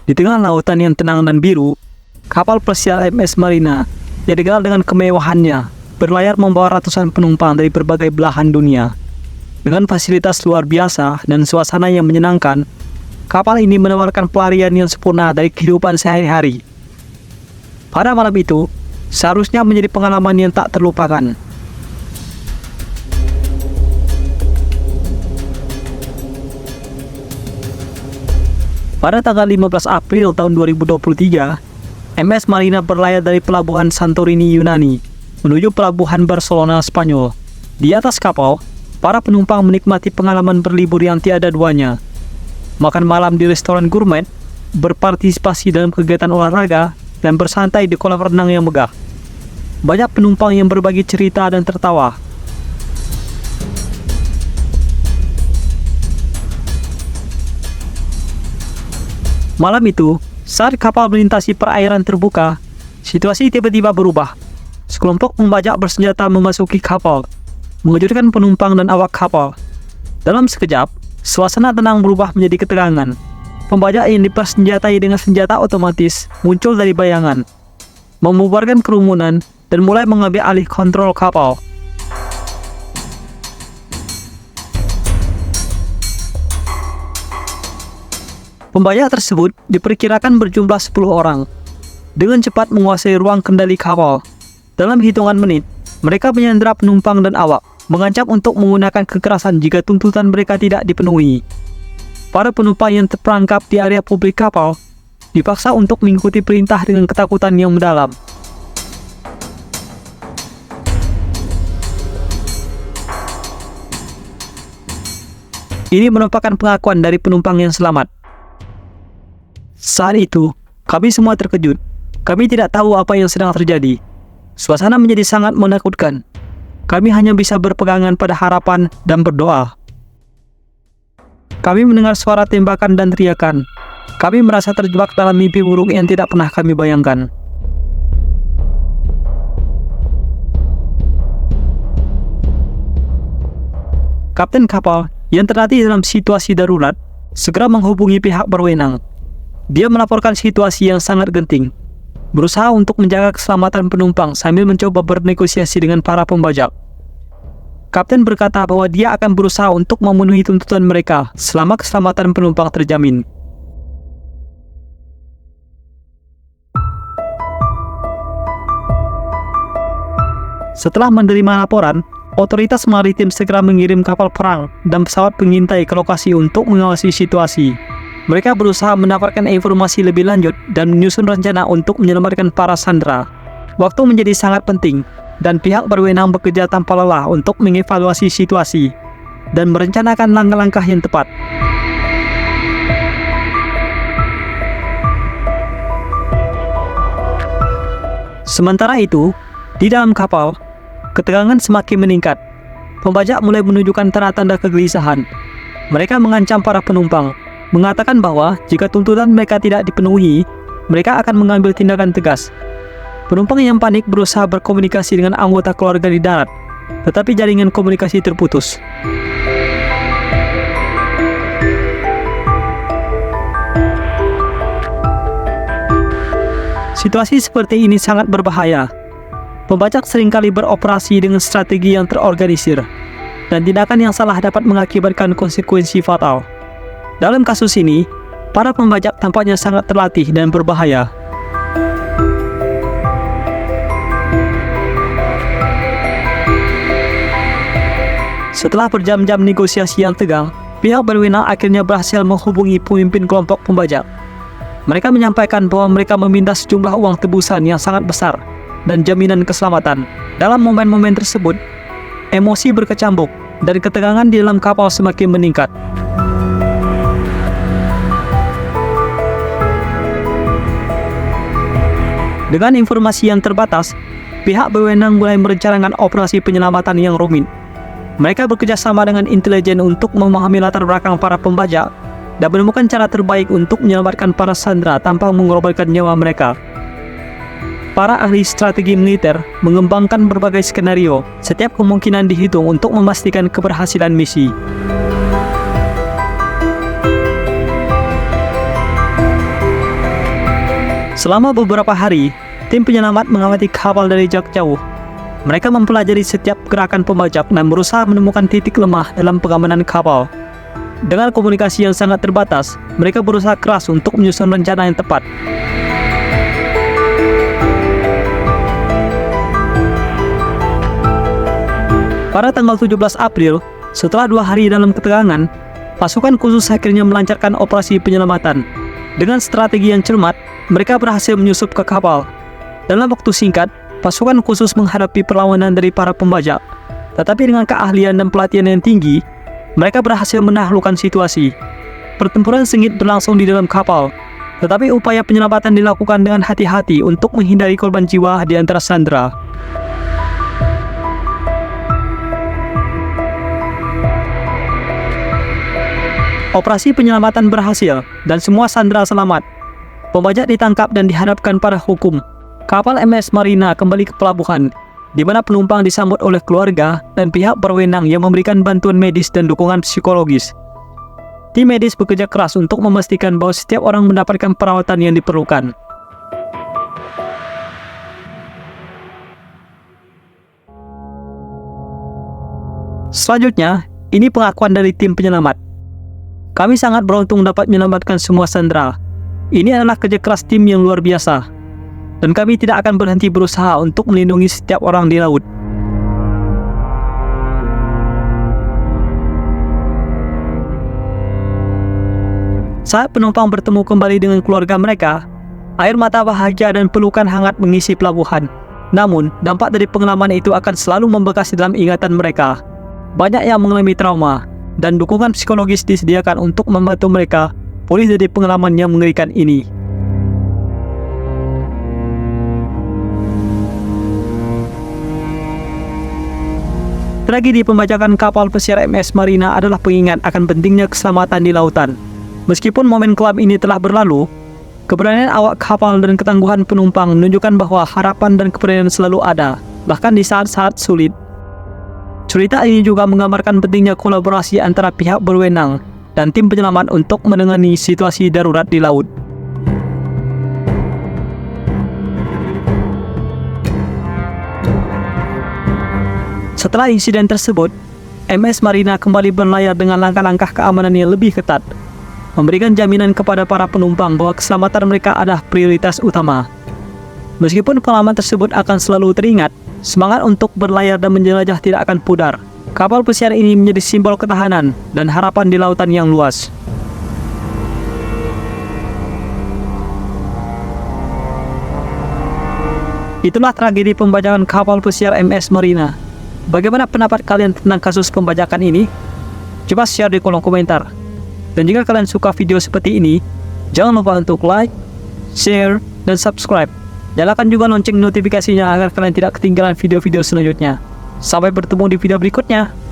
Di tengah lautan yang tenang dan biru, kapal pesiar MS Marina yang dikenal dengan kemewahannya berlayar membawa ratusan penumpang dari berbagai belahan dunia. Dengan fasilitas luar biasa dan suasana yang menyenangkan, kapal ini menawarkan pelarian yang sempurna dari kehidupan sehari-hari. Pada malam itu, seharusnya menjadi pengalaman yang tak terlupakan. Pada tanggal 15 April tahun 2023, MS Marina berlayar dari pelabuhan Santorini, Yunani, menuju pelabuhan Barcelona, Spanyol. Di atas kapal, para penumpang menikmati pengalaman berlibur yang tiada duanya. Makan malam di restoran gourmet, berpartisipasi dalam kegiatan olahraga, dan bersantai di kolam renang yang megah. Banyak penumpang yang berbagi cerita dan tertawa. Malam itu, saat kapal melintasi perairan terbuka, situasi tiba-tiba berubah. Sekelompok pembajak bersenjata memasuki kapal, mengejutkan penumpang dan awak kapal. Dalam sekejap, suasana tenang berubah menjadi ketegangan. Pembajak yang dipersenjatai dengan senjata otomatis muncul dari bayangan, membubarkan kerumunan dan mulai mengambil alih kontrol kapal. Pembajak tersebut diperkirakan berjumlah 10 orang. Dengan cepat menguasai ruang kendali kapal. Dalam hitungan menit, mereka menyandera penumpang dan awak, mengancam untuk menggunakan kekerasan jika tuntutan mereka tidak dipenuhi. Para penumpang yang terperangkap di area publik kapal dipaksa untuk mengikuti perintah dengan ketakutan yang mendalam. Ini merupakan pengakuan dari penumpang yang selamat. Saat itu, kami semua terkejut. Kami tidak tahu apa yang sedang terjadi. Suasana menjadi sangat menakutkan. Kami hanya bisa berpegangan pada harapan dan berdoa. Kami mendengar suara tembakan dan teriakan. Kami merasa terjebak dalam mimpi buruk yang tidak pernah kami bayangkan. Kapten kapal yang terlatih dalam situasi darurat segera menghubungi pihak berwenang. Dia melaporkan situasi yang sangat genting, berusaha untuk menjaga keselamatan penumpang sambil mencoba bernegosiasi dengan para pembajak. Kapten berkata bahwa dia akan berusaha untuk memenuhi tuntutan mereka selama keselamatan penumpang terjamin. Setelah menerima laporan, otoritas maritim segera mengirim kapal perang dan pesawat pengintai ke lokasi untuk mengawasi situasi. Mereka berusaha mendapatkan informasi lebih lanjut dan menyusun rencana untuk menyelamatkan para sandera. Waktu menjadi sangat penting, dan pihak berwenang bekerja tanpa lelah untuk mengevaluasi situasi dan merencanakan langkah-langkah yang tepat. Sementara itu, di dalam kapal, ketegangan semakin meningkat. Pembajak mulai menunjukkan tanda-tanda kegelisahan. Mereka mengancam para penumpang, mengatakan bahwa jika tuntutan mereka tidak dipenuhi, mereka akan mengambil tindakan tegas. Penumpang yang panik berusaha berkomunikasi dengan anggota keluarga di darat, tetapi jaringan komunikasi terputus. Situasi seperti ini sangat berbahaya. Pembajak seringkali beroperasi dengan strategi yang terorganisir, dan tindakan yang salah dapat mengakibatkan konsekuensi fatal. Dalam kasus ini, para pembajak tampaknya sangat terlatih dan berbahaya. Setelah berjam-jam negosiasi yang tegang, pihak berwenang akhirnya berhasil menghubungi pemimpin kelompok pembajak. Mereka menyampaikan bahwa mereka meminta sejumlah uang tebusan yang sangat besar dan jaminan keselamatan. Dalam momen-momen tersebut, emosi berkecamuk dan ketegangan di dalam kapal semakin meningkat. Dengan informasi yang terbatas, pihak berwenang mulai merencanakan operasi penyelamatan yang rumit. Mereka bekerja sama dengan intelijen untuk memahami latar belakang para pembajak dan menemukan cara terbaik untuk menyelamatkan para sandera tanpa mengorbankan nyawa mereka. Para ahli strategi militer mengembangkan berbagai skenario, setiap kemungkinan dihitung untuk memastikan keberhasilan misi. Selama beberapa hari, tim penyelamat mengamati kapal dari jarak jauh. Mereka mempelajari setiap gerakan pembajak dan berusaha menemukan titik lemah dalam pengamanan kapal. Dengan komunikasi yang sangat terbatas, mereka berusaha keras untuk menyusun rencana yang tepat. Pada tanggal 17 April, setelah 2 hari dalam ketegangan, pasukan khusus akhirnya melancarkan operasi penyelamatan. Dengan strategi yang cermat, mereka berhasil menyusup ke kapal. Dalam waktu singkat, pasukan khusus menghadapi perlawanan dari para pembajak. Tetapi dengan keahlian dan pelatihan yang tinggi, mereka berhasil menaklukkan situasi. Pertempuran sengit berlangsung di dalam kapal, tetapi upaya penyelamatan dilakukan dengan hati-hati untuk menghindari korban jiwa di antara sandera. Operasi penyelamatan berhasil dan semua sandera selamat. Pembajak ditangkap dan dihadapkan pada hukum. Kapal MS Marina kembali ke pelabuhan, di mana penumpang disambut oleh keluarga dan pihak berwenang yang memberikan bantuan medis dan dukungan psikologis. Tim medis bekerja keras untuk memastikan bahwa setiap orang mendapatkan perawatan yang diperlukan. Selanjutnya, ini pengakuan dari tim penyelamat. Kami sangat beruntung dapat menyelamatkan semua sandera. Ini adalah kerja keras tim yang luar biasa. Dan kami tidak akan berhenti berusaha untuk melindungi setiap orang di laut. Saat penumpang bertemu kembali dengan keluarga mereka, air mata bahagia dan pelukan hangat mengisi pelabuhan. Namun, dampak dari pengalaman itu akan selalu membekas dalam ingatan mereka. Banyak yang mengalami trauma, dan dukungan psikologis disediakan untuk membantu mereka pulih dari pengalaman yang mengerikan ini. Tragedi pembajakan kapal pesiar MS Marina adalah pengingat akan pentingnya keselamatan di lautan. Meskipun momen kelam ini telah berlalu, keberanian awak kapal dan ketangguhan penumpang menunjukkan bahwa harapan dan keberanian selalu ada, bahkan di saat-saat sulit. Cerita ini juga menggambarkan pentingnya kolaborasi antara pihak berwenang dan tim penyelamat untuk menangani situasi darurat di laut. Setelah insiden tersebut, MS Marina kembali berlayar dengan langkah-langkah keamanan yang lebih ketat, memberikan jaminan kepada para penumpang bahwa keselamatan mereka adalah prioritas utama. Meskipun pengalaman tersebut akan selalu teringat, semangat untuk berlayar dan menjelajah tidak akan pudar. Kapal pesiar ini menjadi simbol ketahanan dan harapan di lautan yang luas. Itulah tragedi pembajakan kapal pesiar MS Marina. Bagaimana pendapat kalian tentang kasus pembajakan ini? Coba share di kolom komentar. Dan jika kalian suka video seperti ini, jangan lupa untuk like, share, dan subscribe. Nyalakan juga lonceng notifikasinya agar kalian tidak ketinggalan video-video selanjutnya. Sampai bertemu di video berikutnya.